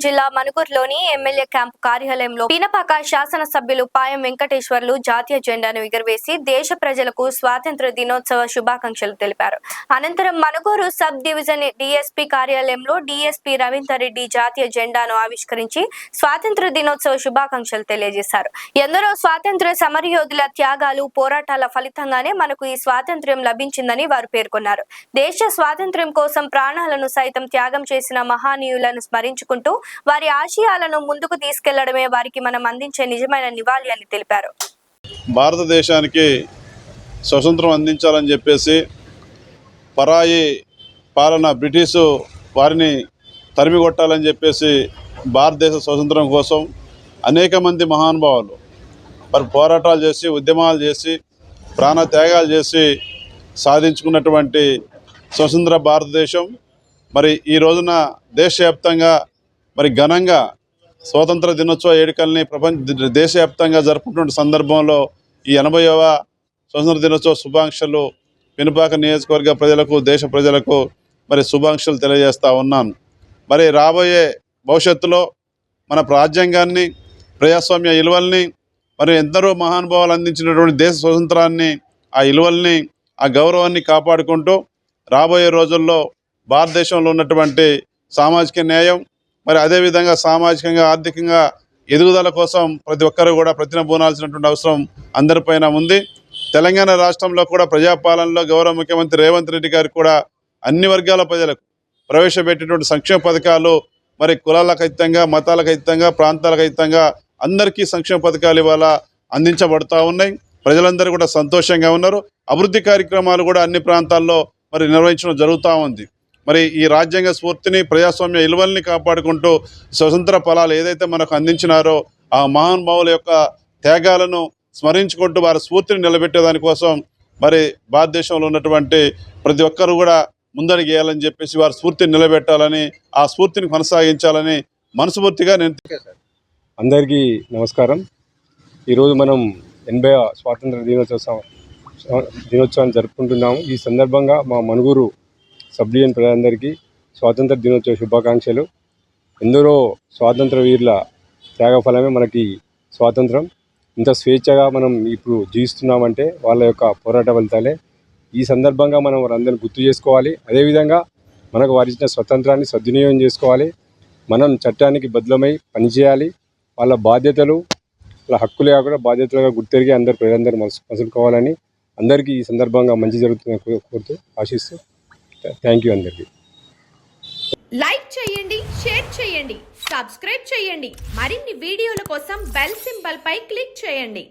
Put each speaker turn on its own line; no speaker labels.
జిల్లా మనుగురులోని MLA camp కార్యాలయంలో పినపాక శాసనసభ్యులు పాయం వెంకటేశ్వర్లు జాతీయ జెండాను ఎగురవేసి దేశ ప్రజలకు స్వాతంత్ర దినోత్సవ శుభాకాంక్షలు తెలిపారు. అనంతరం మనుగురు సబ్ డివిజన్ డీఎస్పీ కార్యాలయంలో డీఎస్పీ రవీందర్ రెడ్డి జాతీయ జెండాను ఆవిష్కరించి స్వాతంత్ర దినోత్సవ శుభాకాంక్షలు తెలియజేశారు. ఎందరో స్వాతంత్ర సమరయోధుల త్యాగాలు, పోరాటాల ఫలితంగానే మనకు ఈ స్వాతంత్ర్యం లభించిందని వారు పేర్కొన్నారు. దేశ స్వాతంత్ర్యం కోసం ప్రాణాలను సైతం త్యాగం చేసిన మహానీయులను స్మరించుకుంటూ వారి ఆశయాలను ముందుకు తీసుకెళ్లడమే వారికి మనం అందించే నిజమైన నివాళి అని తెలిపారు.
భారతదేశానికి స్వతంత్రం అందించాలని చెప్పేసి పరాయి పాలన బ్రిటిషు వారిని తరిమి కొట్టాలని చెప్పేసి భారతదేశ స్వతంత్రం కోసం అనేక మంది మహానుభావులు వారు పోరాటాలు చేసి, ఉద్యమాలు చేసి, ప్రాణ త్యాగాలు చేసి సాధించుకున్నటువంటి స్వతంత్ర భారతదేశం మరి ఈ రోజున దేశవ్యాప్తంగా మరి ఘనంగా స్వాతంత్ర దినోత్సవ వేడుకల్ని దేశవ్యాప్తంగా జరుపుకుంటున్న సందర్భంలో ఈ 80వ స్వాతంత్ర దినోత్సవ శుభాకాంక్షలు పినపాక నియోజకవర్గ ప్రజలకు, దేశ ప్రజలకు మరి శుభాకాంక్షలు తెలియజేస్తూ ఉన్నాను. మరి రాబోయే భవిష్యత్తులో మన రాజ్యాంగాన్ని, ప్రజాస్వామ్య విలువల్ని, మరి ఎందరో మహానుభావులు అందించినటువంటి దేశ స్వతంత్రాన్ని, ఆ విలువల్ని, ఆ గౌరవాన్ని కాపాడుకుంటూ రాబోయే రోజుల్లో భారతదేశంలో ఉన్నటువంటి సామాజిక న్యాయం, మరి అదేవిధంగా సామాజికంగా, ఆర్థికంగా ఎదుగుదల కోసం ప్రతి ఒక్కరూ కూడా ప్రతినబూనాల్సినటువంటి అవసరం అందరిపైన ఉంది. తెలంగాణ రాష్ట్రంలో కూడా ప్రజాపాలనలో గౌరవ ముఖ్యమంత్రి రేవంత్ రెడ్డి గారు కూడా అన్ని వర్గాల ప్రజలకు ప్రవేశపెట్టేటువంటి సంక్షేమ పథకాలు మరి కులాలకు అతీతంగా, మతాలకు అతీతంగా, ప్రాంతాలకు అతీతంగా అందరికీ సంక్షేమ పథకాలు ఇవాళ అందించబడుతూ ఉన్నాయి. ప్రజలందరూ కూడా సంతోషంగా ఉన్నారు. అభివృద్ధి కార్యక్రమాలు కూడా అన్ని ప్రాంతాల్లో మరి నిర్వహించడం జరుగుతూ ఉంది. మరి ఈ రాజ్యాంగ స్ఫూర్తిని, ప్రజాస్వామ్య విలువల్ని కాపాడుకుంటూ స్వతంత్ర ఫలాలు ఏదైతే మనకు అందించినారో ఆ మహానుభావుల యొక్క త్యాగాలను స్మరించుకుంటూ వారి స్ఫూర్తిని నిలబెట్టేదానికోసం మరి భారతదేశంలో ఉన్నటువంటి ప్రతి ఒక్కరు కూడా ముందడుగు వేయాలని చెప్పేసి వారి స్ఫూర్తిని నిలబెట్టాలని, ఆ స్ఫూర్తిని కొనసాగించాలని మనస్ఫూర్తిగా నేను.
అందరికీ నమస్కారం. ఈరోజు మనం 80వ స్వాతంత్ర దినోత్సవాన్ని జరుపుకుంటున్నాము. ఈ సందర్భంగా మా మనుగురు సబ్ డివిజన్ ప్రజలందరికీ స్వాతంత్ర దినోత్సవ శుభాకాంక్షలు. ఎందరో స్వాతంత్ర వీరుల త్యాగఫలమే మనకి స్వాతంత్రం. ఇంత స్వేచ్ఛగా మనం ఇప్పుడు జీవిస్తున్నామంటే వాళ్ళ యొక్క పోరాట ఫలితాలే. ఈ సందర్భంగా మనం వారందరినీ గుర్తు చేసుకోవాలి. అదేవిధంగా మనకు వారిచ్చిన స్వతంత్రాన్ని సద్వినియోగం చేసుకోవాలి. మనం చట్టానికి బద్దులమై పనిచేయాలి. వాళ్ళ బాధ్యతలు, వాళ్ళ హక్కులుగా కూడా బాధ్యతలుగా గుర్తెరిగి ప్రజలందరూ మసులుకోవాలని అందరికీ ఈ సందర్భంగా మంచి జరుగుతుందని కోరుతూ ఆశిస్తూ థ్యాంక్ యూ అందరికీ.
లైక్ చేయండి, షేర్ చేయండి, సబ్స్క్రైబ్ చేయండి. మరిన్ని వీడియోల కోసం బెల్ సింబల్ పై క్లిక్ చేయండి.